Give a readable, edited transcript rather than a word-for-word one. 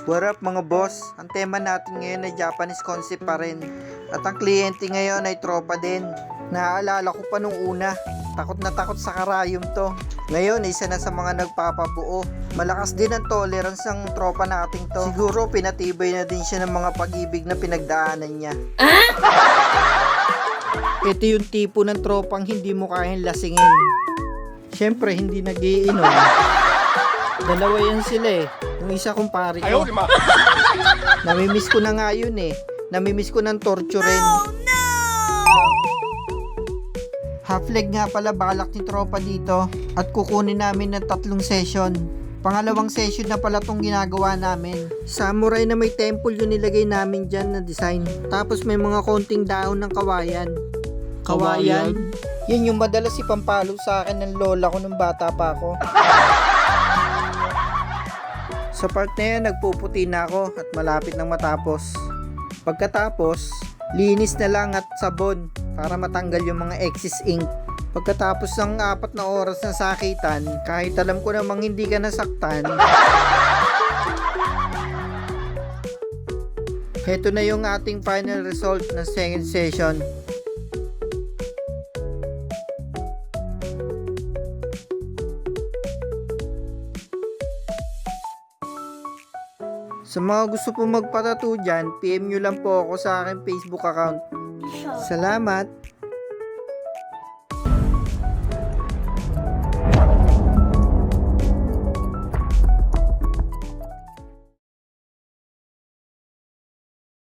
What up mga boss? Ang tema natin ngayon ay Japanese concept pa rin. At ang kliyente ngayon ay tropa din. Naaalala ko pa nung una, takot na takot sa karayom to. Ngayon, isa na sa mga nagpapabuo. Malakas din ang tolerance ng tropa nating to. Siguro pinatibay na din siya ng mga pag-ibig na pinagdaanan niya. Ito yung tipo ng tropang hindi mo kayang lasingin. Siyempre, hindi nag-iinom. Dalawa yan sila eh. Yung isa kumpare ko. Namimiss ko na nga yun eh. Namimiss ko ng torture rin. Oh, no! Half leg nga pala balak ni tropa dito. At kukunin namin ng 3 session. Pangalawang session na pala tong ginagawa namin. Samurai na may temple yung nilagay namin dyan na design. Tapos may mga konting daon ng kawayan. Kawayan? Yan yung madalas ipampalo sa akin ng lola ko nung bata pa ako. Sa part na yan, nagpuputi na ako at malapit nang matapos. Pagkatapos, linis na lang at sabon para matanggal yung mga excess ink. Pagkatapos ng 4 na oras na sakitan, kahit alam ko namang hindi ka nasaktan, heto na yung ating final result ng second session. Sa mga gusto po magpatattoo dyan, PM nyo lang po ako sa aking Facebook account. Salamat!